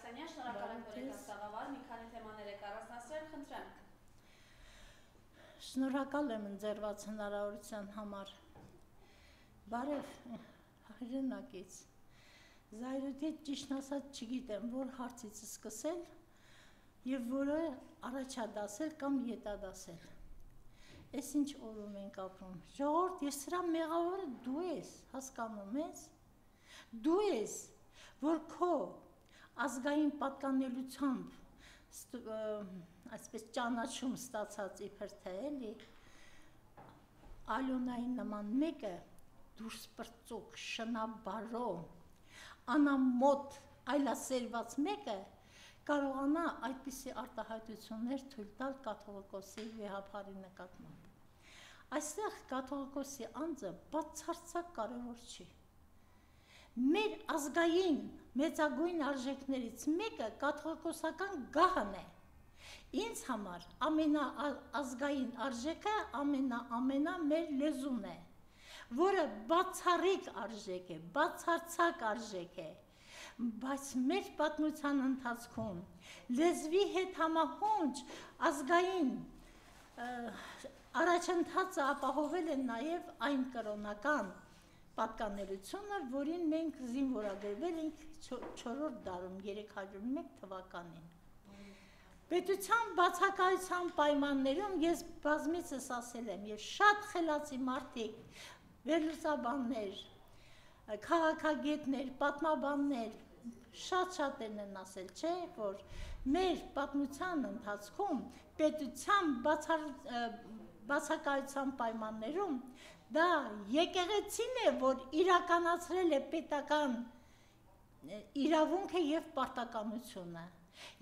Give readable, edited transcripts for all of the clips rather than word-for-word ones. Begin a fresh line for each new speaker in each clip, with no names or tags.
Հարությունյան, շնորհակալ եմ, որ եկաք տաղավար, մի քանի թեմաներ եք առանձնացրել, խնդրեմ։
Շնորհակալ եմ ընձեռված հնարավորության համար։ Բարև հայրենակից։ Զայրույթի ճիշտ ասած չգիտեմ, որ հարցից սկսել եւ որը առաջադասել կամ ետադասել։ Էս ինչ օրում ենք ապրում։ Ժողովուրդ, ես սրա մեղավորը դու ես, հասկանում ես։ Դու ես, որ քո ազգային պատկանելությամբ այսպես ճանաչում ստացած իբր թե էլի Ալյոնայի նման մեկը դուրս պրծուկ, շնաբարո, անամոտ, այլասերված մեկը կարողանա այդպիսի արտահայտություններ թույլ տալ կաթողիկոսի վեհափարի նկատմամբ։ Այստեղ կաթողիկոսի անձը բացարձակ կարևոր չի։ Մեր ազգային մեծագույն արժեքներից մեկը կաթողիկոսական գահն է։ Ինձ համար ամենաազգային արժեքը ամենա մեր լեզուն է, որը բացառիկ արժեք է, բացարձակ արժեք է, բայց մեր պատմության ընթացքում լեզվի հետ համահունչ ազգային առաջընթացը ապահովել է նաև այն կրոնական պատկանելությունը, որին մենք զինվորագրվել ենք 4-րդ դարում 301 թվականին։ Պետության բացակայության պայմաններում ես բազմիցս ասել եմ, եւ շատ խելացի մարդիկ, վերլուծաբաններ, քաղաքագետներ, պատմաբաններ, շատ-շատերն են ասել, չէ, որ մեր պատմության ընթացքում պետության բացակայության պայմաններում դա եկեղեցին է, որ իրականացրել է պետական իրավունքը եւ պարտականությունը։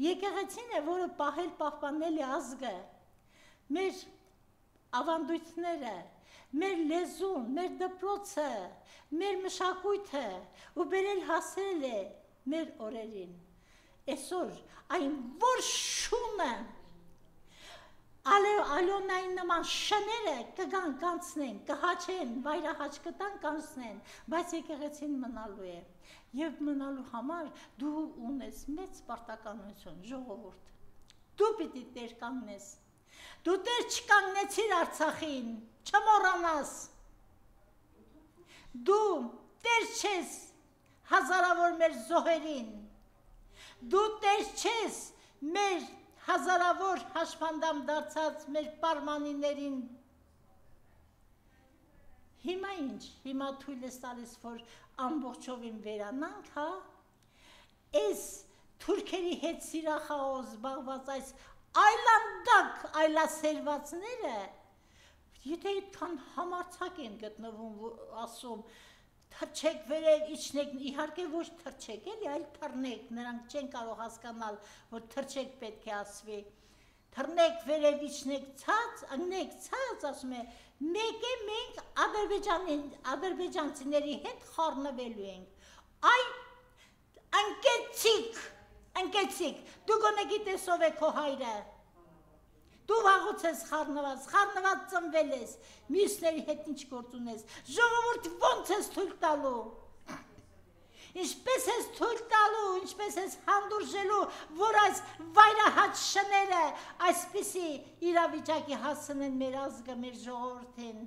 Եկեղեցին է, որը պահպանել է ազգը, մեր ավանդույթները, մեր լեզուն, մեր դպրոցը, մեր մշակույթը ու բերել հասել է մեր օրերին։ Այսօր այն որ շունը Ալյոնայի նման շները կգան կանցնեն, կհաչեն, վայրահաչ կտան կանցնեն, բայց եկեղեցին մնալու է։ Եվ մնալու համար դու ունես մեծ պարտականություն, ժողովուրդ։ Դու պիտի տեր կանգնես։ Դու տեր չկանգնեցիր Արցախին, չմոռանաս։ Դու տեր չես հազարավոր մեր զոհերին։ Դու տեր չես մեր հազարավոր հաշմանդամ դարձած մեր պարմանիներին։ Հիմա ինչ, հիմա թույլ ես տալիս, որ ամբողջովին վերանանք, հա, այս թուրքերի հետ սիրախաղով զբաղված այս այլանդակ այլասերվածները, եթե այդքան համարձակ են գտնվում, ասում, թռչեք վերև, իջնեք, իհարկե ոչ թռչեք, էլի, այլ թռնեք, նրանք չեն կարող հասկանալ, որ թռչեք պետք է ասվի, թռնեք վերև, իջնեք ցած, ընկնեք ցած, ասում է, մեկ է մենք ադրբեջանցիների հետ խառնվելու ենք, այ ընկեցիք, դու գոնե գիտես ով է քո հայրը, դու վաղուց ես խառնված ծնվել ես, մյուսների հետ ինչ գործ ունես, ժողովուրդ ոնց ես թույլ տալու, ինչպես ես թույլ տալու, ինչպես ես հանդուրժելու, որ այս վայրահաչ շները այսպիսի իրավիճակի հասցնեն մեր ազգը, մեր ժողովրդին,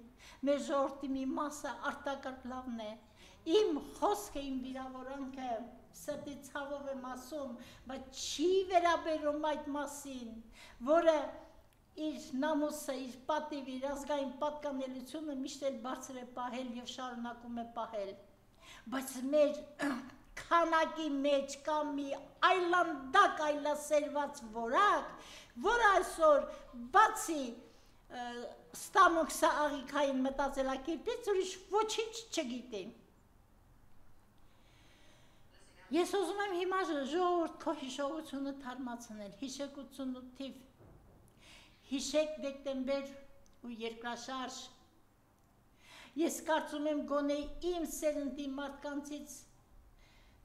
մեր ժողովրդի մի մասը արտակարգ լավն է, իմ խոսքը, իմ վիրավորանքը, սրտի ցավով եմ ասում, բայց չի վերաբերում այդ մասին, որը իր նամուսը, իր պատիվը, իր ազգային պատկանելությունը միշտ էլ բարձր է պահել եւ շարունակում է պահել, բայց մեր քանակի մեջ կա մի այլանդակ այլասերված որակ, որը այսօր բացի ստամոքսա աղիքային մտածելակերպից ուրիշ ոչինչ չգիտի։ Ես ուզում եմ հիմա ժողովուրդ քո հիշողությունը թարմացնել, հիշեք 88 թիվ, հիշեք դեկտեմբեր ու երկրաշարժ, ես կարծում եմ գոնե իմ սերնդի մարդկանցից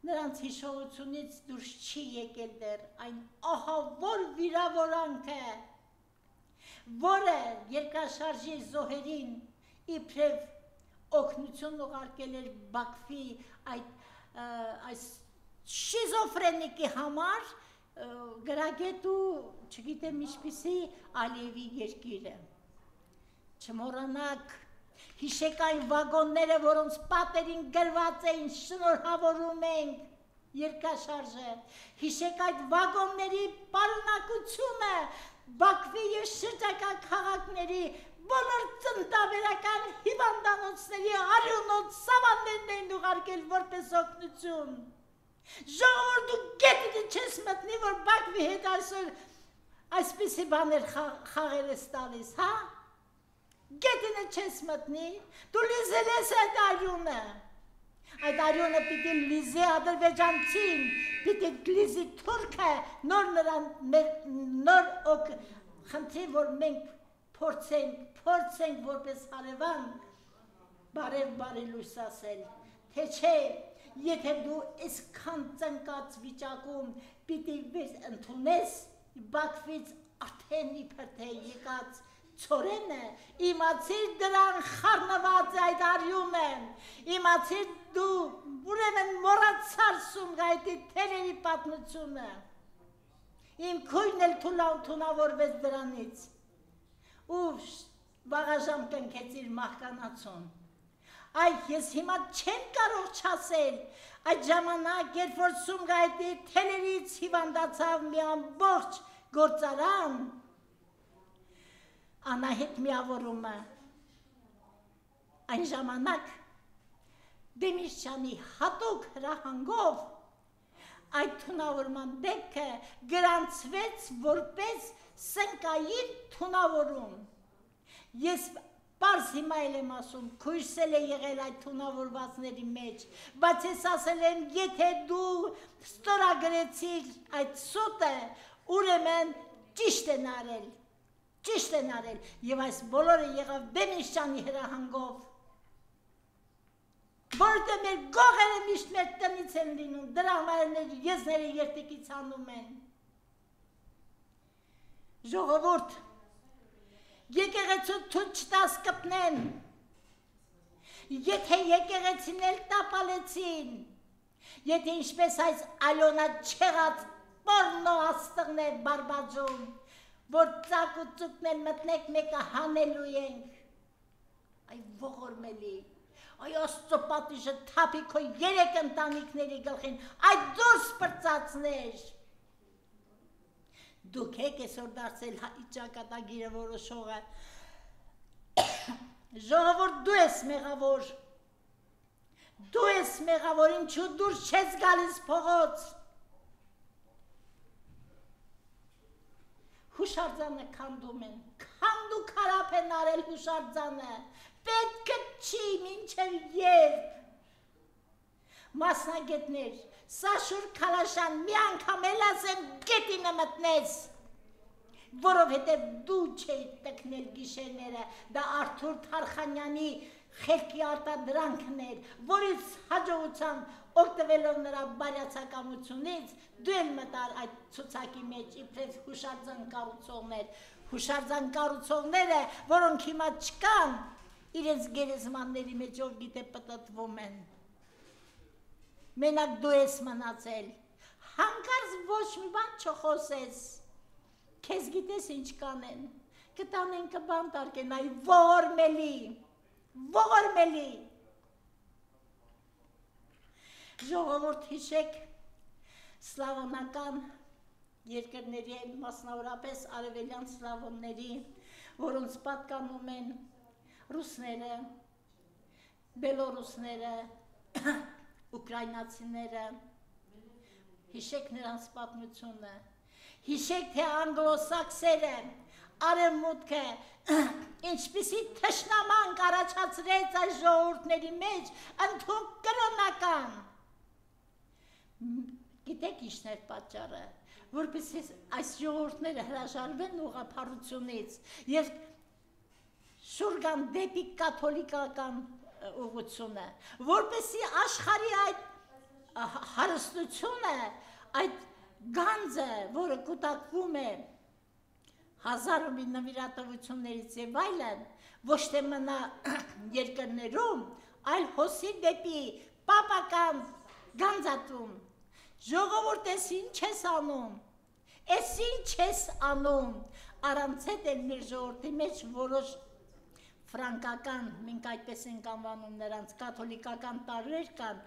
նրանց հիշողությունից դուրս չի եկել դեռ այն ահավոր վիրավորանքը, որը երկրաշարժի զոհերին իբրև օգնություն ուղարկել էր Բաքվի այս շիզոֆրենիկի համար գրագետ ու չգիտեմ ինչպիսի Ալիևի երկիրը։ Չմոռանաք, հիշեք այն վագոնները, որոնց պատերին գրված էին շնորհավորում ենք երկաշարժը, հիշեք այդ վագոնների պարունակությունը Բաքվի և շրջակա քաղաքների բոլոր ծննդաբերական հիվանդանոցների արյունոց սավաններն էին ուղարկել որպես օգնություն։ Ժողովուրդ դու գետինը չես մտնի, որ Բաքվի հետ այսօր այսպիսի բաներ խաղեր ես տալիս, հա? Գետինը չես մտնի, դու լիզել ես այդ արյունը։ Այդ արյունը պիտի լիզի ադրբեջանցին, պիտի լիզի թուրքը, նոր խնդրի, որ մենք փորձենք որպես հարևան բարև լույս ասել, թե չէ, եթե դու այսքան ծնկած վիճակում պիտի ընդունես Բաքվից արդեն իբր թե եկած ցորենը, իմացիր դրան խառնված այդ արյունը, իմացիր դու ուրեմն մոռացար Սումգայիթի թերերի պատմությունը, իմ քույրն էլ թունավորվեց դրանից, ու վաղաժամ կնքեց իր մահկանացուն։ Այ ես հիմա չեմ կարող չասել, այդ ժամանակ, երբ որ Սումգայիթի թերերից հիվանդացավ մի ամբողջ գործարան, Անահիտ միավորումը, այն ժամանակ Դեմիրճյանի հատուկ հրահանգով այդ թունավորման դեպքը գրանցվեց որպես սնկային թունավորում։ Ես պարզ հիմա եմ ասում, քույրս էլ է եղել այդ թունավորվածների մեջ, բայց ես ասել եմ, եթե դու ստորագրեցիր այդ սուտը, ուրեմն ճիշտ են արել։ Ճիշտ են արել, և այս բոլորը եղավ Դեմիրճյանի հրահանգով, որովհետև մեր գողերը միշտ մեր տնից են լինում, դրա համար եզները երտիկից անում են։ Ժողովուրդ, եկեղեցու թույլ չտաս կպնեն, եթե եկեղեցին էլ տապալեցին, եթե ինչպես այս Ալոնա չեղած պորնո աստղն է բարբաջում, որ ծակ ու ծուկն էլ մտնեք մեկը հանելու ենք, այ ողորմելի, այ աստծո պատիժը թափի քո 3 ընտանիքների գլխին, այդ դուրս պրծացներ, դուք եք այսօր դարձել ճակատագիրը որոշողը, ժողովուրդ դու ես մեղավոր, ինչու դուրս չես գալիս փողոց, Հուշարձանը քանդում են, քանդու քարապ են արել հուշարձանը, պետքը չի մինչև երբ։ Մասնագետներ, Սաշուր Քալաշյան մի անգամ էլ ասեմ գետինը մտնես, որովհետև դու չէի տկնել գիշերները, դա Արթուր Թարխանյանի խելքի արտադրանքն էր, որից հաջողությամբ օգտվելով նրա բարյացակամությունից, դու էլ մտար այդ ցուցակի մեջ իբրև հուշարձան կառուցողները, որոնք հիմա չկան, իրենց գերեզմանների մեջ ով գիտե պտտվում են։ Մենակ դու ես մնացել, հանկարծ ոչ մի բան չխոսես, քեզ գիտես ինչ կանեն, կտանեն կբան տարկեն, այ ողորմելի, ժողովուրդ հիշեք սլավոնական երկրների, մասնավորապես արևելյան սլավոնների, որոնց պատկանում են ռուսները, բելորուսները, ուկրայնացիները, հիշեք նրանց պատմությունը, հիշեք թե անգլոսաքսերը, արևմուտքը, ինչպիսի թշնամանք առաջացրեց այս ժողովուրդների մեջ, ընդհանուր կրոնական։ Գիտեք ինչն էր պատճառը, որպեսզի այս ժողովուրդները հրաժարվեն ուղղափառությունից եւ շուռ գան դեպի կաթոլիկական ուղղությունը, որպեսզի աշխարհի այդ հարստությունը, այդ գանձը, որը կուտակվում է հազար ու մի նվիրատվություններից եւ այլն, ոչ թե մնա երկրներում, այլ հոսի դեպի պապական գանձատում, Ժողովուրդ ես ինչ ես անում, ես ինչ ես անում, առանց հետ էլ մեր ժողովրդի մեջ որոշ ֆրանկական, մենք այդպես ենք անվանում նրանց, կաթոլիկական տարրեր կան,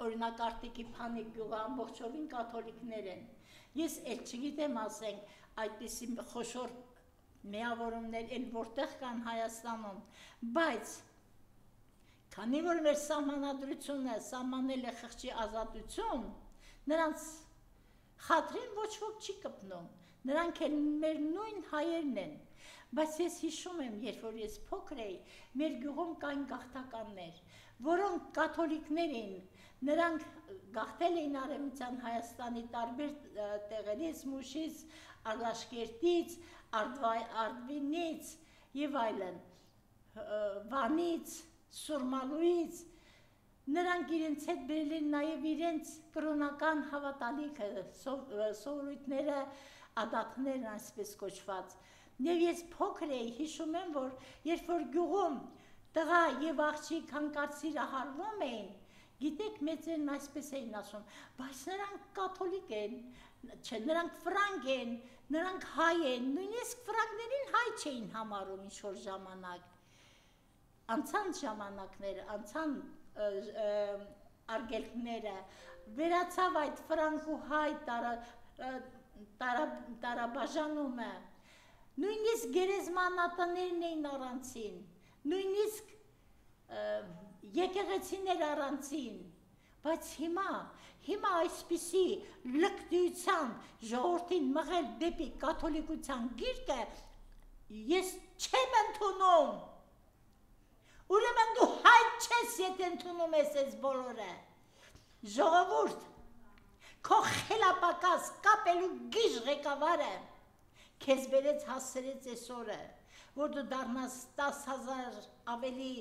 օրինակ Արտիկի Փանիկ գյուղը ամբողջովին կաթոլիկներ են, ես էլ չգիտեմ ասենք, այդպիսի խոշոր միավորումներ էլ որտեղ կան Հայաստանում, բայց քանի որ մեր սահմանադրությունը սահմանել է խղճի ազատություն, նրանց խաթրին ոչ ոք չի կպնում, նրանք էլ մեր նույն հայերն են, բայց ես հիշում եմ, երբ որ ես փոքր էի, մեր գյուղում կային գաղթականներ, որոնք կաթոլիկներ էին, նրանք գաղթել էին Արևմտյան Հայաստանի տարբեր տեղերից, Մուշից, Ալաշկերտից, Արդվինից եւ այլն, Վանից, Սուրմալուից, նրանք իրենց հետ բերել են նաեւ իրենց կրոնական հավատալիքը, սովորույթները, ադաթներն այսպես կոչված։ Եվ ես փոքր էի, հիշում եմ, որ երբ որ գյուղում տղա եւ աղջիկ հանկարծիրը հարվում էին, գիտեք մեծերն այսպես էին ասում, բայց նրանք կաթոլիկ են, չէ, նրանք ֆրանկ են, նրանք հայ են, նույնիսկ ֆրանկներին հայ չէին համարում ինչ-որ ժամանակ։ Անցան ժամանակները, անցան արգելքները, վերացավ այդ ֆրանկ ու հայ տարաբաժանումը, նույնիսկ գերեզմանատներն էին առանցին, նույնիսկ եկեղեցիներ առանցին, բայց հիմա այսպիսի լկտիությամբ ժողովրդին մղել դեպի կաթոլիկության գիրկը ես չեմ ընդունում, ուրեմն դու հայ չես, եթե ընդունում ես այս բոլորը, ժողովուրդ, քո խելապակաս կապելու գիժ ղեկավարը քեզ բերեց հասցրեց այս օրը, որ դու դառնաս 10,000 ավելի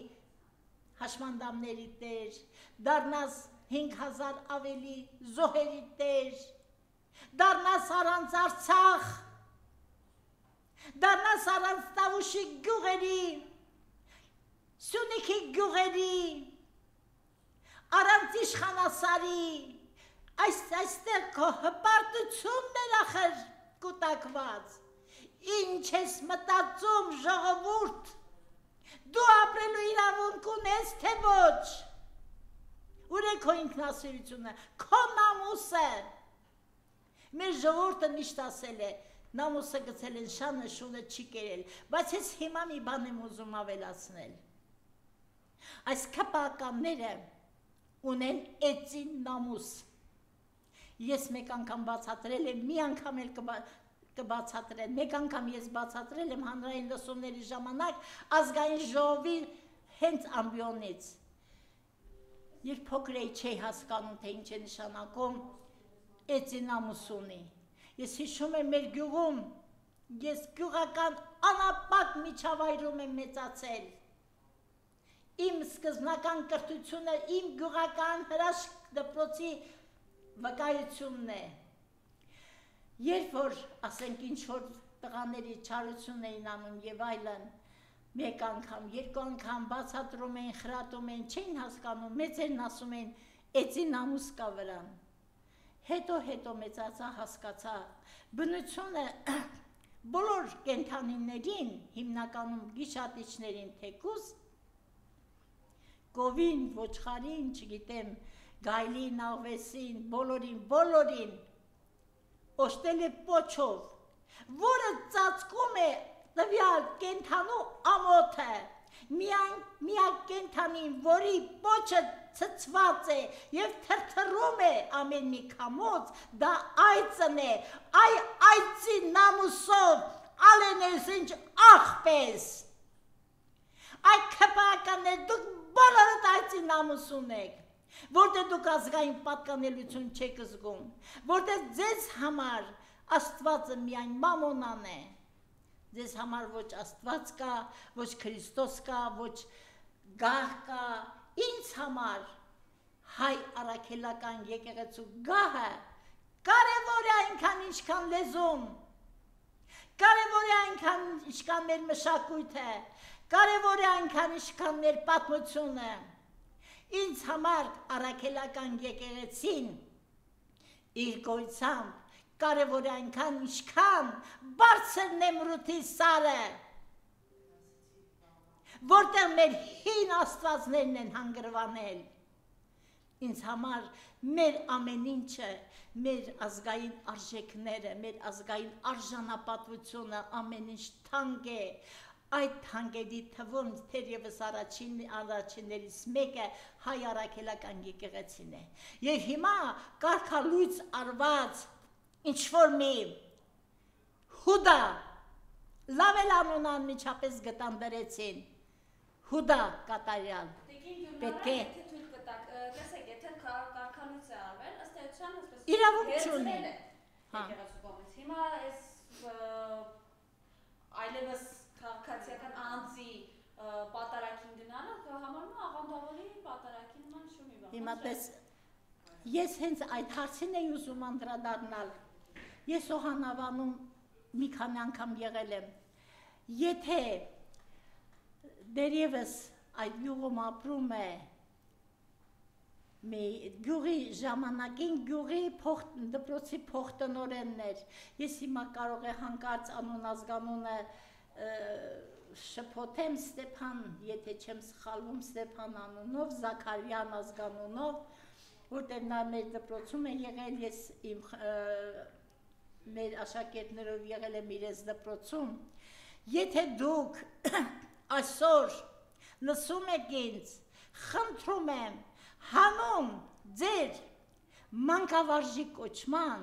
հաշմանդամների տեր, դառնաս 5,000 ավելի զոհերի տեր, դառնաս առանց Արցախ, դառնաս առանց Տավուշի գյուղերի, Սյունիքի գյուղերի, առանց Իշխանասարի, այստեղ քո հպարտությունն էր ախր կուտակված, ինչ ես մտածում ժողովուրդ, դու ապրելու իրավունք ունես թե ոչ, ուր է քո ինքնասիրությունը, քո նամուսը, մեր ժողովուրդը միշտ ասել է, նամուսը գցել են շանը, շունը չի կերել, բայց ես հիմա մի բան եմ ուզում ավելացնել, այս քպականները ունեն էծին նամուս, ես մեկ անգամ բացատրել եմ, մի անգամ էլ կբացատրել, մեկ անգամ ես բացատրել եմ հանրային լսումների ժամանակ ազգային ժողովի հենց ամբիոնից, երբ փոքր էի չէի հասկանում, թե ինչ է նշանակում էծին նամուս ունի, ես հիշում եմ մեր գյուղում, ես գյուղական անապակ միջավայրում եմ մեծացել, իմ սկզբնական կրթությունը, իմ գյուղական հրաշք դպրոցի վկայությունն է, երբ որ, ասենք ինչ-որ տղաների չարություն էին անում և այլն, մեկ անգամ, երկու անգամ բացատրում էին, խրատում էին, չէին հասկանում, մեծերն ասում էին, էծի նամուս կա վրան, հետո մեծացա, հասկացա, բնությունը բոլոր կենդանիներին, հիմնականում գիշատիչներին թեկուզ, կովին, ոչխարին, չգիտեմ, գայլին, աղվեսին, բոլորին, օշտել է պոչով, որը ծածկում է տվյալ կենթանու ամոթը, միակ կենթանին, որի պոչը ցցված է և թրթռում է ամեն մի քամոց, դա այծն է, այծի նամուսով, ալենես ինչ աղպես, այդ քպականներ դուք բոլորդ այծի նամուս ունեք, որտեղ դուք ազգային պատկանելություն չեք զգում, որտեղ ձեզ համար Աստվածը միայն մամոնան է, ձեզ համար ոչ Աստված կա, ոչ Քրիստոս կա, ոչ գահ կա, ինձ համար հայ առաքելական եկեղեցու գահը կարևոր է այնքան ինչքան լեզուն, կարևոր է այնքան ինչքան մեր մշակույթը, կարևոր է այնքան ինչքան մեր պատմությունը, ինձ համար առաքելական եկեղեցին իր գոյությամբ կարևոր է այնքան, ինչքան բարձր Նեմրութի սարը, որտեղ մեր հին աստվածներն են հանգրվանել։ Ինձ համար մեր ամեն ինչը, մեր ազգային արժեքները, մեր ազգային արժանապատվությունը ամեն ինչ թանկ է, այդ թանկերի թվում թերևս առաջիններից մեկը հայ առաքելական եկեղեցին է։ Եվ հիմա կարգալույծ արված ինչ-որ մի Հուդա, լավ էլ անուն անմիջապես գտան դրեցին, Հուդա կատարյալ, պետք է
տեսեք, եթե կարգալույծ է արվել, ըստ էության
իրավունք չունի։
Հիմա այս այլևս քաղաքացիական անձի պատարակին գնալը համարվում է աղանդավորի պատարակի նման շումի բան։
Հիմա տես, ես հենց այդ հարցին էի ուզում անդրադառնալ, ես Օհանավանում մի քանի անգամ եղել եմ, եթե դերևս այդ գյուղում ապրում է գյուղի ժամանակին գյուղի դպրոցի փոխտնօրեններ, ես հիմա կարող է հանկարծ անուն ազգանունը շփոթեմ Ստեփան, եթե չեմ սխալվում Ստեփան անունով, Զաքարյան ազգանունով, որտեղ նա մեր դպրոցում է եղել, ես մեր աշակերտներով եղել եմ իրենց դպրոցում, եթե դուք այսօր լսում եք ինձ, խնդրում եմ, հանուն ձեր մանկավարժի կոչման,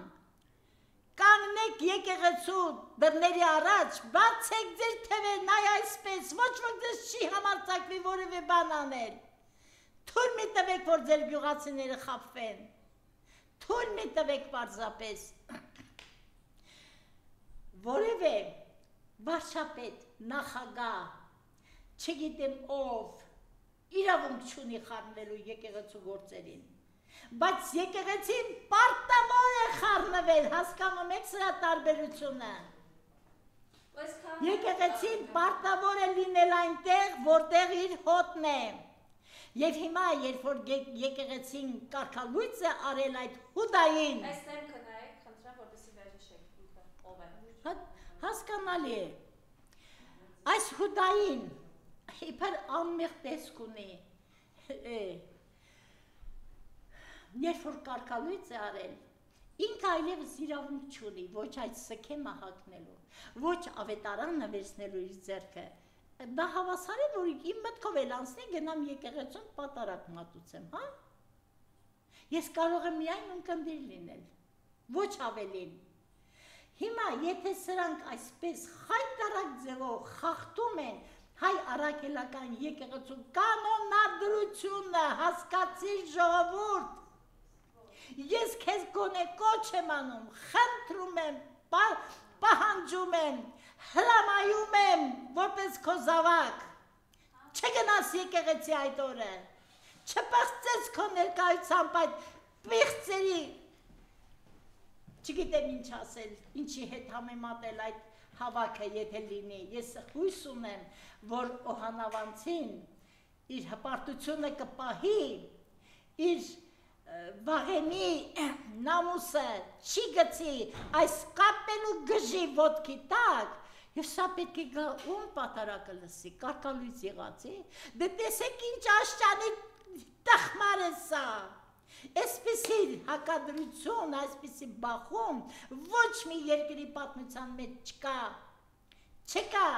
կանգնեք եկեղեցու դռների առաջ, բացեք ձեր թևերն, այ այսպես, ոչ ոք ձեզ չի համարձակվի որևէ բան անել, թույլ մի տվեք, որ ձեր գյուղացիները խաբվեն, թույլ մի տվեք պարզապես, որևէ վարչապետ, նախագահ, չգիտեմ ով, իրավունք չունի խառնվելու եկեղեցու գործերին, բայց եկեղեցին պարտավոր է խառնվել, հասկանում եք սրա տարբերությունը։ Եկեղեցին պարտավոր է լինել այնտեղ, որտեղ իր հոտն է։ Եվ հիմա, երբ որ եկեղեցին կարգալույծ է արել այդ Հուդային,
այս դեմքը նայեք, խնդրեմ, որպեսզի վերհիշեք ով է։
Հասկանալի է։ Այս Հուդային իբր անմեղ տեսք ունի, երբ որ կարգալույծ է արել, ինքը այլևս իրավունք չունի, ոչ այդ սքեմը հագնելու, ոչ ավետարանը վերցնելու իր ձեռքը, դա հավասար է, որ իմ մտքով էլ անցնի գնամ եկեղեցուն պատարակ մատուցեմ, հա? Ես կարող եմ միայն ունկնդիր լինել, ոչ ավելին։ Հիմա, եթե սրանք այսպես խայտարակ ձևով խախտում են հայ առաքելական եկեղեցու կանոնադրությունը, հասկացիր ժողովուրդ, ես քեզ գոնե կոչ եմ անում, խնդրում եմ, պահանջում եմ, հրամայում եմ, որպես քո զավակ, չգնաս եկեղեցի այդ օրը, չպղծես քո ներկայությամբ այդ պիղծերի, չգիտեմ ինչ ասել, ինչի հետ համեմատել այդ հավաքը եթե լինի, ես հույս ունեմ, որ Օհանավանցին իր հպարտությունը կպահի, իր վաղեմի նամուսը չի գցի այս կապելու գժի ոտքի տակ, և սա պետք է գա ում պատարակը լսի, կարգալույծ եղացի, դե տեսեք ինչ աշճանի տխմար է սա, այսպիսի հակադրություն, այսպիսի բախում, ոչ մի երկրի պատմության մեջ չկա,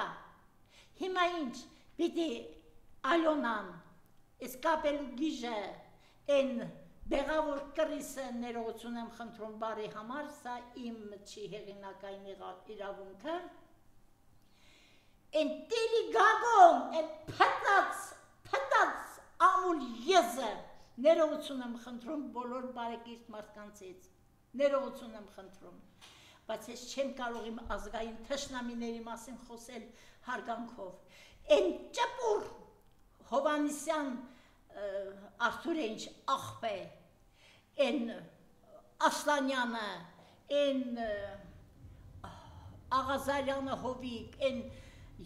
հիմա ինչ, պիտի Ալոնան, այս կապելու գիժը, են բեղավոր կրիսը ներողություն եմ խնդրում բարի համար, սա իմ չի հեղինակային իրավունքը, են տիլի գագոն, են պտած ամուլ եզը, ներողություն եմ խնդրում բոլոր բարեկիրթ մարդկանցից, ներողություն եմ խնդրում, բայց ես չեմ կարող իմ ազգային թշնամիների մասին խոսել հարգանքով, են ճպուր Հովանիսյան Արթուր է ինչ աղբ է, են Ասլանյանը, են Աղազարյանը Հովիկ, են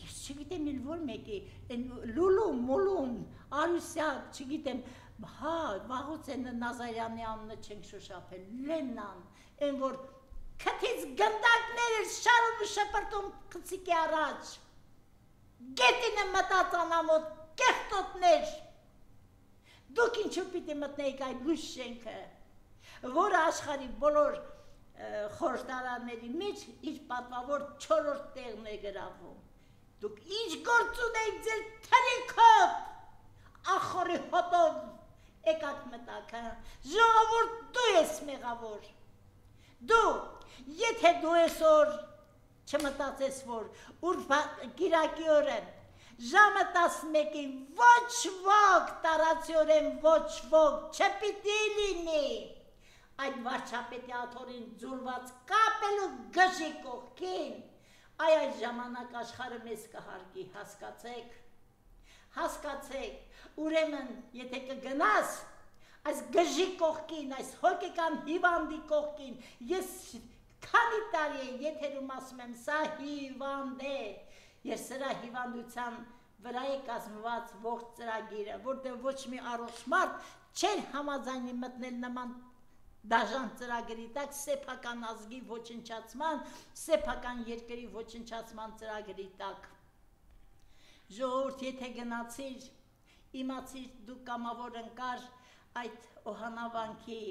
ես չգիտեմ իլ որ մեկի, են Լուլուն, Մոլուն, Արուսյակ, չգիտեմ, Հա, վաղուց են Նազարյանի անունը չենք շոշափել, Լեննան, են որ քթից գնդակներ էր շարում ու շպրտում խցիկի առաջ, գետինը մտած անամոտ կեղտոտներ, դուք ինչու պիտի մտնեիք այդ լույս շենքը, որը աշխարհի բոլոր խորհրդարանների մեջ իր պատվավոր 4-րդ տեղն է գրավում, դուք ինչ գործ ունեիք ձեր թրիքով, ախորի հոտով եկաք մտաք, ժողովուրդ դու ես մեղավոր, դու, եթե դու այսօր չմտածես, որ կիրակի օրն ժամը 11-ին ոչ ոք տարածիորեն ոչ ոք չպիտի լինի այդ վարչապետի աթոռին ձուլված կապելու գժի կողքին, այդ ժամանակ աշխարհը մեզ կհարգի, հասկացեք, ուրեմն եթե կգնաս այս գժի կողքին, այս հոգեկան հիվանդի կողքին, ես քանի տարի է եթերում ասում եմ, սա հիվանդ է, ես սրա հիվանդության վրա է կազմված ողջ ծրագիրը, որտեղ ոչ մի առողջ մարդ չէր համաձայնի մտնել նման դաժան ծրագրի տակ սեփական ազգի ոչնչացման, սեփական երկրի ոչնչացման ծրագրի տակ։ Ժողովուրդ, եթե գնացիր, իմացիր դու կամավոր ընկար այդ օհանավանքի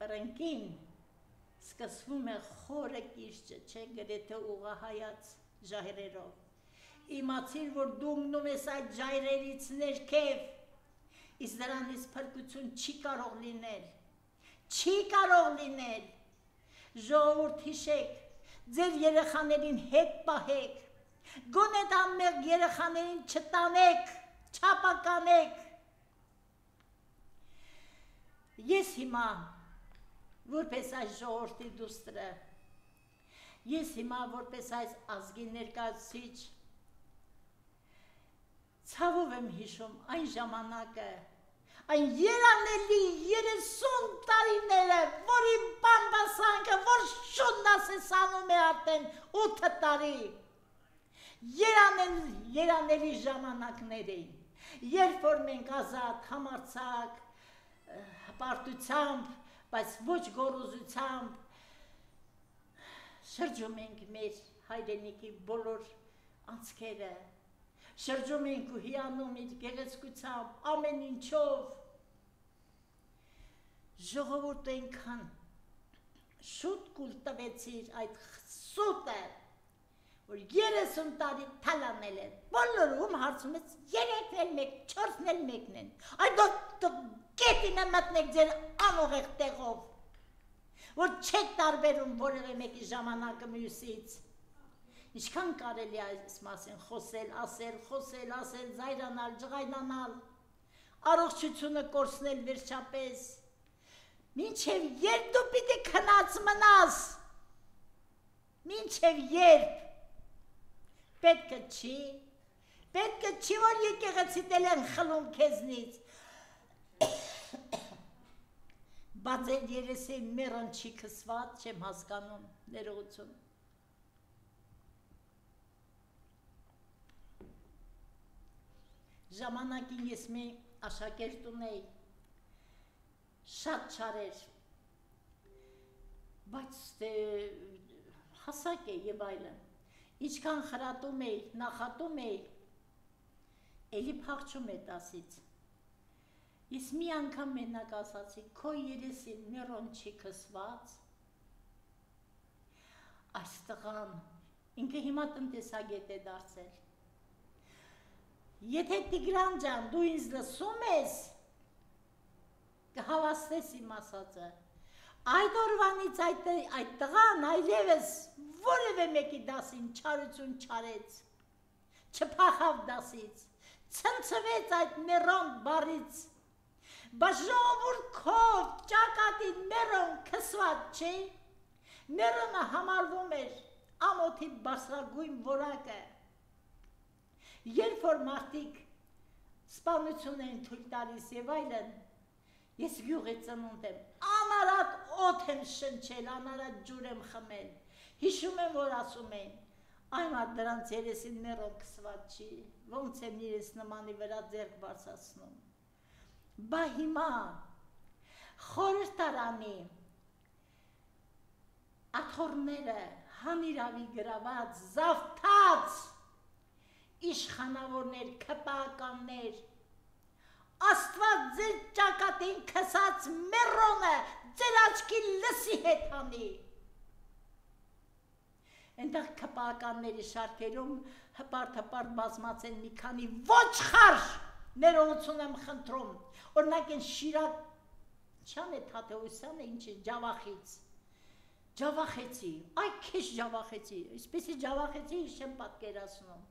պրնկին, սկսվում է խորը կիրճը, չէ, գրեթե ուղղահայաց ժայռերով։ Իմացիր, որ դու ընկնում ես այդ ժայռերից ներքև, իսկ դրանից փրկություն չի կարող լինել, ժողովուրդ հիշեք, ձեր երեխաներին հետ պահեք, գոնե անմեղ երեխաներին չտանեք, չապականեք, ես հիմա, որպես այս ժողովրդի դուստրը, ես հիմա որպես այս ազգի ներկայացուցիչ, ցավով եմ հիշում այն ժամանակը, այն երանելի 30 տարիները, որի բամբասանքը, որ շունն ասեսանում է արդեն 8 տարի, երանելի ժամանակներ էին, երբ որ մենք ազատ, համարձակ, հպարտությամբ, բայց ոչ գոռոզությամբ, շրջում ենք մեր հայրենիքի բոլոր անցքերը, շրջում ենք ու հիանում իր գեղեցկությամբ, ամեն ինչով, ժողովուրդ այնքան շուտ կուլ տվեցիր այդ սուտը, որ 30 տարի թալանել են, բոլորում հարցում ես 3-ն էլ մեկ, 4-ն էլ մեկն են, այդ դուք գետինը մտնեք ձեր անուղեղ տեղով, որ չեք տարբերում որևէ մեկի ժամանակը մյուսից, ինչքան կարելի այս մասին խոսել, ասել, զայրանալ, ջղայնանալ, առողջությունը կորցնել վերջապես, մինչև երբ դու պիտի քնած մնաս, մինչև երբ, պետքը չի, որ եկեղեցինել են խլում քեզնից, բայց այդ երեսի մեռան չի քսված, չեմ հասկանում, ներողություն, ժամանակին ես մի աշակերտ ունեի, շատ չարեր, բայց հասակ է և այլն, ինչքան խրատում էի, նախատում էի, էլի փախչում է տասից, ես մի անգամ մենակ ասացի, քո երեսին մեռոն չի քսված, այս տղան, ինքը հիմա տնտեսագետ է դարձել, եթե Տիգրան ջան, դու ինձ լսում ես, կհավաստես իմ ասածը, այդ օրվանից այդ տղան այլևս որևէ մեկի դասին չարություն չարեց, չփախավ դասից, ցնցվեց այդ մեռոն բառից, բայց ժողովուրդ քո ճակատին մեռոն քսված չէ, մեռոնը համարվում էր ամոթի բարձրագույն որակը, երբ որ մարդիկ սպանություն են թույլ տալիս և այլն, ես գյուղի ծնունդ եմ, անարատ օդ եմ շնչել, անարատ ջուր եմ խմել, հիշում եմ, որ ասում են, Այն ար դրանց երեսին մերոն կսված չի, ոնց եմ իրես նմանի վրա ձերք բարձացնում։ Բա հիմա խորհուրդ արանի աթոռները հանիրավի գրաված, զավթած իշխանավորներ, քպականներ, Աստված ձեր ճակատին քսած մերոնը ձեր աչքի լսի հետ հանի։ Այնտեղ քպականների շարքերում հպարտ բազմած են մի քանի ոչխար, ներողություն եմ խնդրում, օրինակ են Շիրակ, չան է Թադեոսյանը ինչ է, ջավախեցի, այ քեզ ջավախեցի, այսպեսի ջավախեցի ինչ եմ պատկերացնում,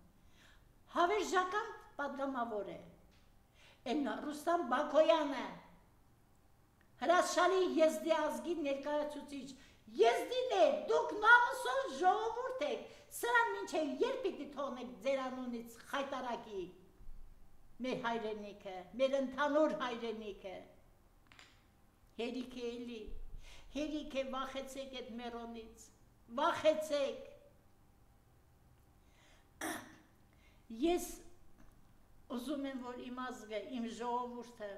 հավերժական պատգամավոր է, Էնա Ռուստամ Բաքոյանը, հրաշալի եզդի ազգի ներկայացուցիչ, եզդին է, դուք նամուսով ժողովուրդ եք, սրան մինչև երբ պիտի թողնեք ձեր անունից խայտարակի, մեր հայրենիքը, մեր ընդհանուր հայրենիքը, հերիք է էլի, հերիք է վախեցեք այդ մերոնից, վախեցեք, ես ուզում եմ, որ իմ ազգը, իմ ժողովուրդը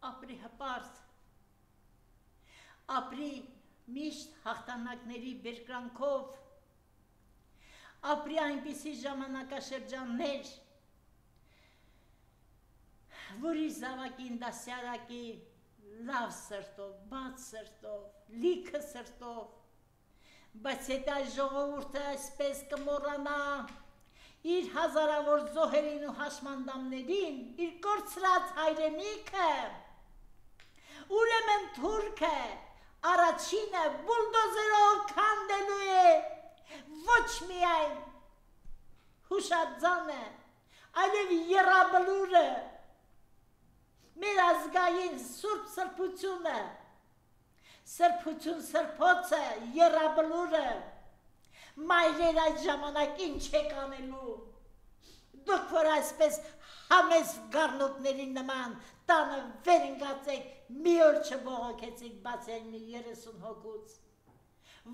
ապրի հպարտ, ապրի միշտ հաղթանակների բերկրանքով, ապրի այնպիսի ժամանակաշրջաններ, որ իր զավակին դասյարակի լավ սրտով, բաց սրտով, լիքը սրտով, բայց հետ այս ժողովուրդը այսպես կմոռանա իր հազարավոր զոհերին ու հաշմանդամներին, իր կորցրած հայրենիքը, ուրեմն թուրքը առաջինը բուլդոզերով քանդելու է ոչ միայն հուշարձանը, այլև եռաբլուրը, մեր ազգային սուրբ սրբությունը, սրբություն սրբոցը, եռաբլուրը, մայրեր այդ ժամանակ ինչ եք անելու, դուք որ այսպես համես գառնոկների նման տանը վերընկացեք, մի օր չբողոքեցիք բացել մի 30 հոգուց,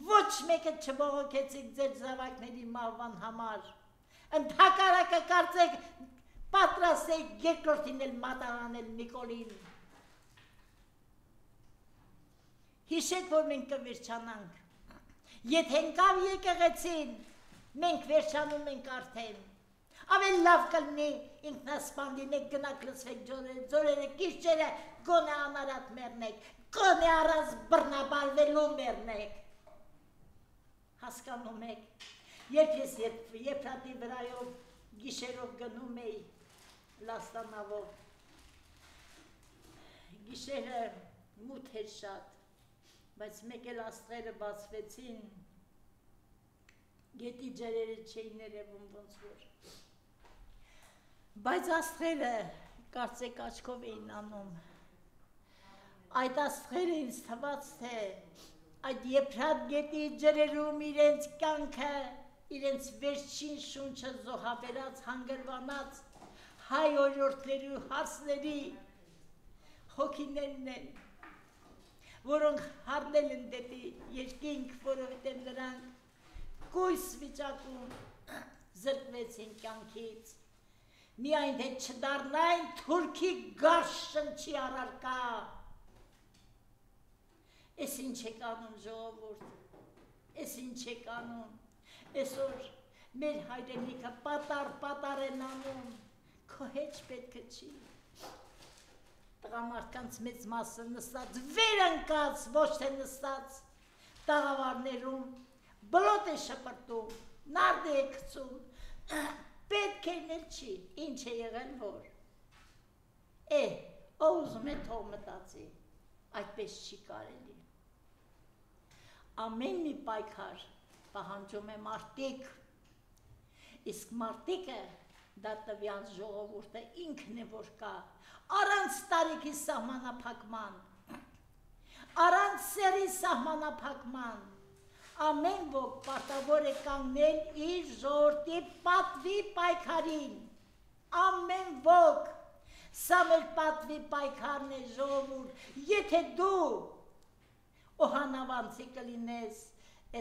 ոչ մեկը չբողոքեցիք ձեր զավակների մահվան համար, ընդհակառակը կարծեք պատրաստ եք երկրորդին էլ մատաղանել Նիկոլին, հիշեք, որ մենք կվերջանանք, Եթե ընկավ եկեղեցին, մենք վերջանում ենք արդեն, Ավել լավ կլնի ինքնասպան լինեք, գնակ լսվեք ձորերը, կիրճերը, գոնե անարատ մերնեք, գոնե առանց բռնաբարվելու մերնեք, հասկանում եք, երբ ես Եփրատի վրայով գիշերով գնում էի Լաստանավով, գիշերը մութ էր շատ, բայց մեկ էլ աստղերը բացվեցին, գետի ջրերը չէին ներևում ոնց որ, բայց աստղերը կարծեք աչքով էին անում, այդ աստղերը ինձ թվաց, թե այդ Եփրատ գետի ջրերում իրենց կյանքը, իրենց վերջին շունչը զոհաբերած, հանգրվանած հայ օրիորդների ու հարսների հոգիներն են, որոնք հարնել են դեպի երկինք, որովհետև նրանք կույս վիճակում զրկվեցին կյանքից, միայն թե չդառնային թուրքի գարշ շնչի առարկա, Էս ինչ եք անում ժողովուրդ, էս ինչ եք անում, այսօր մեր հայրենիքը պատար են անում, քո հեչ պետքը չի, տղամարդկանց մեծ մասը նստած, վերընկած, ոչ թե նստած, տաղավարներում, բլոտ է շպրտում, նարդ է գցում, պետք է նել չի, ինչ է եղել որ, ով ուզում է թող մտածի, այդպես չի կարելի, ամեն մի պայքար պահանջում է մարդիկ, իսկ մարդիկը դա տվյալ ժողովուրդը ինքն է որ կա, առանց տարիքի սահմանափակման, առանց սերի սահմանափակման, ամեն ոք պարտավոր է կանգնել իր ժողովրդի պատվի պայքարին, ամեն ոք, սա մեր պատվի պայքարն է ժողովուրդ, եթե դու օհանավանցի կլինես,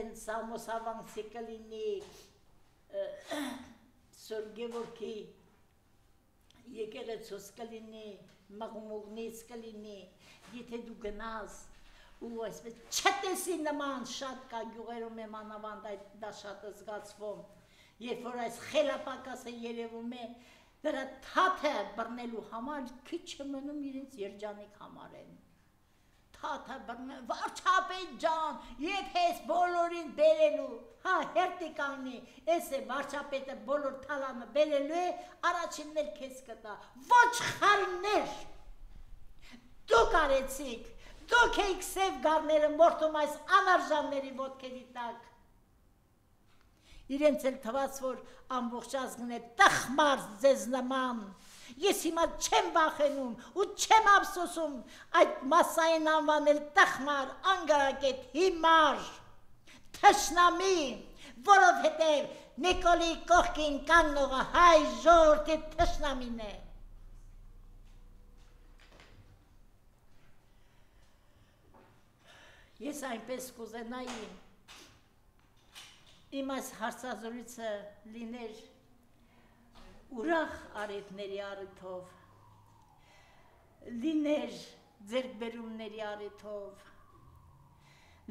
են Սամոսավանցի կլինի, Սոր Գևորգի եկեղեցուց կլինի, Մաղմուղնից կլինի, եթե դու գնաս ու այսպես չտեսի նման շատ կա գյուղերում եմ անավանդ այդ դա շատ զգացվում, երբ որ այս խելապակասը երևում է, դրա թաթը բռնելու համար քիչ մնում իրենց երջանիկ համարեն, թաթը բռնել, վարչապետ ջան, եվ ես բոլորին բերելու, հա հերտի կանգնի, ես է վարչապետը բոլոր թալանը բերելու է, առաջինն էլ քեզ կտա, ոչ խարիններ, դուք արեցիք, դուք էիք սև գարները մորթում այս անարժանների ոտքերի տակ, իրենց էլ թված, որ ամբողջ ազգն է տխմար ձեզ նման, ես հիմա չեմ վախենում ու չեմ ափսոսում այդ մասային անվանել տխմար, անգարակետ, հիմար, թշնամի, որովհետև Նիկոլի կողքին կանգնողը հայ ժողովրդի թշնամին է։ Ես այնպես կուզենայի իմ այս հարցազրույցը լիներ ուրախ առիթների առիթով, լիներ ձեռքբերումների առիթով,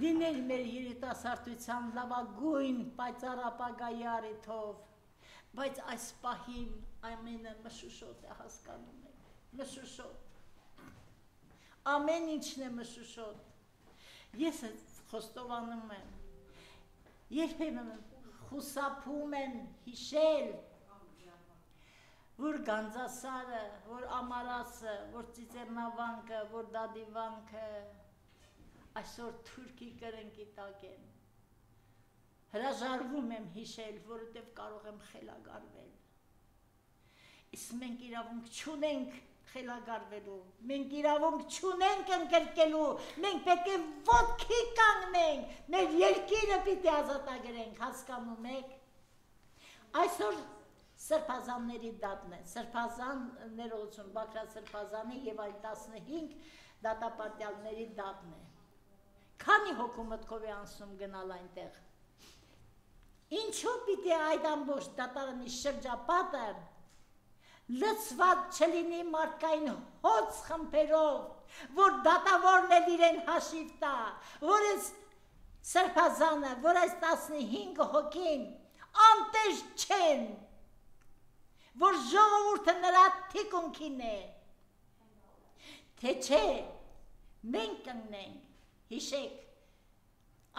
լիներ մեր երիտասարդության լավագույն պայծառ ապագայի առիթով, բայց այս պահին ամենը մշուշոտ է, հասկանում եք, մշուշոտ, ամեն ինչն է մշուշոտ, ես խոստովանում եմ, երբեմն խուսափում եմ հիշել, որ Գանձասարը, որ Ամարասը, որ Ծիծեռնավանքը, որ Դադիվանքը այսօր թուրքի կրնկի տակ են։ Հրաժարվում եմ հիշել, որովհետև կարող եմ խելագարվել։ Իսկ մենք իրավունք չունենք խելագարվելու, մենք իրավունք չունենք ընկրկելու, մենք պետք է ոտքի կանգնենք, մեր երկիրը պիտի ազատագրենք, հասկանում եք։ Այսօր Սրբազանների դատն է, Սրբազան ներողություն, Բագրատ Սրբազանի եւ այլ 15 դատապարտյալների դատն է։ Քանի հոգու մտքով է անցնում գնալ այնտեղ։ Ինչու պիտի այդ ամբողջ դատարանի շրջապատը լծված չլինի մարդկային հոց խմբերով, որ դատավորն էլ իրեն հաշիվ տա, որ այս Սրբազանը, որ այս 15 հոգին անտեժ չեն, որ ժողովուրդը նրա թիկունքին է, թե չէ մենք կնենք, հիշեք,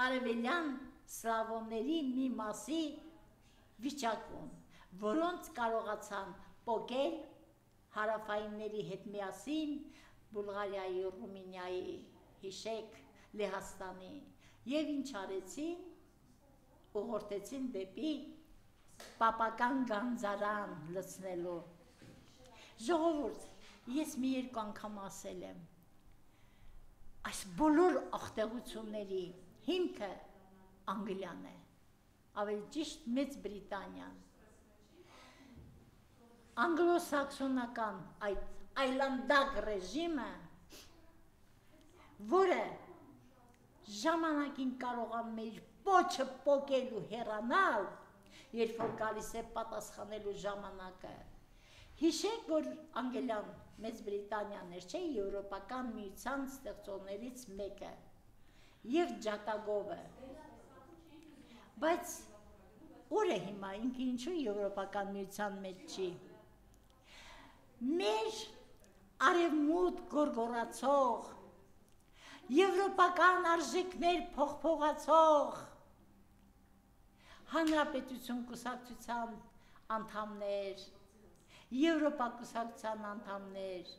արևելյան սլավոնների մի մասի վիճակում, որոնց կարողացան պոկել հարավայինների հետ միասին Բուլղարիայի, Ռումինիայի, հիշեք, Լեհաստանի եւ ինչ արեցին, ուղղորդեցին դեպի պապական գանձարան լցնելու։ Ժողովուրդ, ես մի երկու անգամ ասել եմ, այս բոլոր աղտեղությունների հիմքը Անգլիան է, ավելի ճիշտ Մեծ Բրիտանիան։ Անգլոսաքսոնական այդ այլանդակ ռեժիմը, որը ժամանակին կարող է մեր պոչը պոկելու հեռանալ, երբ որ գալիս է պատասխանելու ժամանակը, հիշեք, որ Անգլիան, Մեծ Բրիտանիան էր, չէ, Եվրոպական միության ստեղծողներից մեկը եւ ջատագովը, բայց ուր է հիմա, ինքը ինչու Եվրոպական միության մեջ չի, մեր արևմուտք գորգորացող, եվրոպական արժեքներ փոխփողացող Հանրապետություն կուսակցության անդամներ, Եվրոպա կուսակցության անդամներ,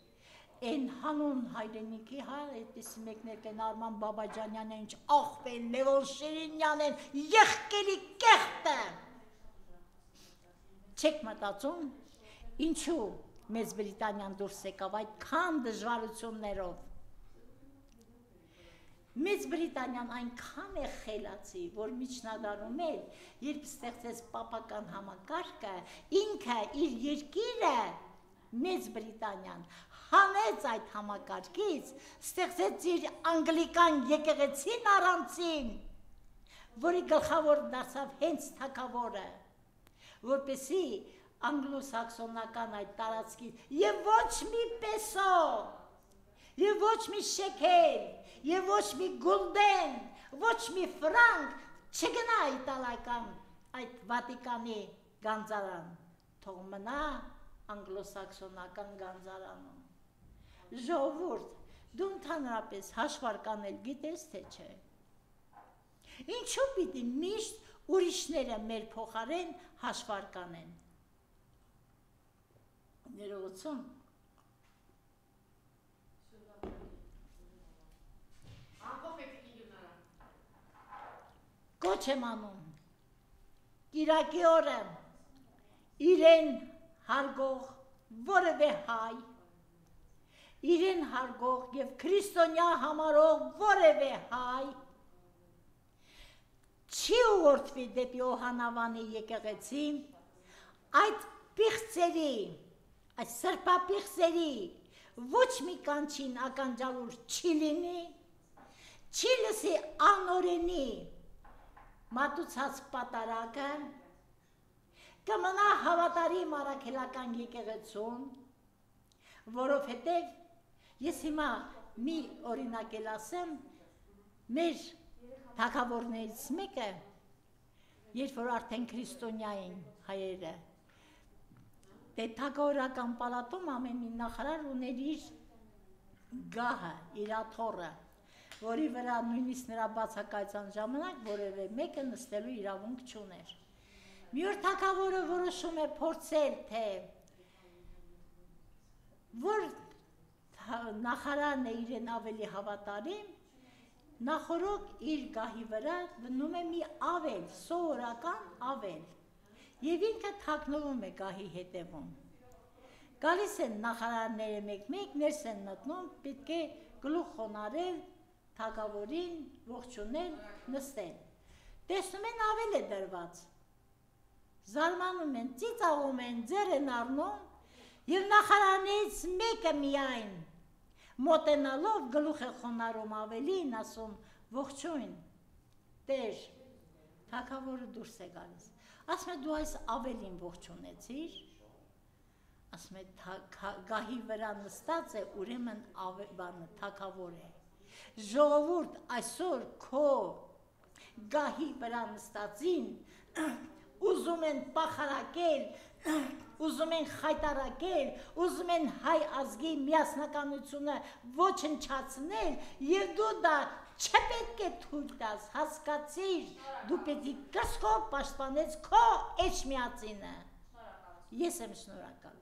այն հանուն հայրենիքի, հա, այդպիսի մեկներ կեն Արման Բաբաջանյան են, ինչ աղբեն, Լևոն Շիրինյան են, եղկելի կեղտը։ Չեք մտածում, ինչու Մեծ Բրիտանիան դուրս եկավ այդքան դժվարություններով։ Մեծ Բրիտանիան այնքան է խելացի, որ միջնադարում էր, երբ ստեղծեց պապական համակարգը, ինքը իր երկիրը, Մեծ Բրիտանիան, հանեց այդ համակարգից, ստեղծեց իր անգլիկան եկեղեցին առանցին, որի գլխավոր դարձավ հենց թագավորը, որպեսի անգլոսաքսոնական այդ տարածքից եւ ոչ մի պեսո, եւ ոչ մի շեքել, եւ ոչ մի գուլդեն, ոչ մի ֆրանկ չգնա իտալական այդ Վատիկանի գանձարան, թող մնա անգլոսաքսոնական գանձարանում։ Ժողովուրդ, դու ընդհանրապես հաշվարկանել գիտես թե չէ։ Ինչու պիտի միշտ ուրիշները մեր փոխարեն հաշվարկանեն։ Ներողություն։ Կոչ եմ անում կիրակի օրը իրեն հարգող որևէ հայ, իրեն հարգող եւ քրիստոնյա համարող որևէ հայ չի ուղղորդվի դեպի Օհանավանի եկեղեցի այդ պիղծերի, այդ սրբապիղծերի ոչ մի կանչին ականջալուր չի լինի, չի լսի անօրենի մատուցած պատարակը, կմնա հավատարիմ առաքելական եկեղեցուն, որովհետև ես հիմա մի օրինակ էլ ասեմ, մեր թագավորներից մեկը, երբ որ արդեն քրիստոնյա էին հայերը, դե թագավորական պալատում ամեն մի նախարար ուներ իր գահը, իր աթոռը, որի վրա նույնիսկ նրա բացակայության ժամանակ որևէ մեկը նստելու իրավունք չուներ։ Մի օր թագավորը որոշում է փորձել, թե որ նախարարն է իրեն ավելի հավատարիմ, նախորոք իր գահի վրա դնում է մի ավել, սովորական ավել, եւ ինքը թաքնվում է գահի հետևում։ Գալիս են նախարարները մեկ-մեկ, ներս են մտնում, պետք է գլուխ խոնարհել, թագավորին ողջունել, նստել։ Տեսնում են ավել է դրված։ Զարմանում են, ծիծաղում են, ձեռ են առնում եւ նախարարներից մեկը միայն մոտենալով գլուխ է խոնարհում ավելին, ասում ողջույն, Տեր, թագավորը դուրս է գալիս։ Ասում է դու այս ավելին ողջունեցիր, ասում է գահի վրա նստած է, ուրեմն բանը թագավոր է։ Ժողովուրդ, այսօր քո գահի վրա նստածին ուզում են պախարակել, ուզում են խայտարակել, ուզում են հայ ազգի միասնականությունը ոչնչացնել եւ դու դա չպետք է թույլ տաս, հասկացիր, դու պետք է կրծքով պաշտպանես քո էջմիածինը։ Ես եմ շնորհակալ։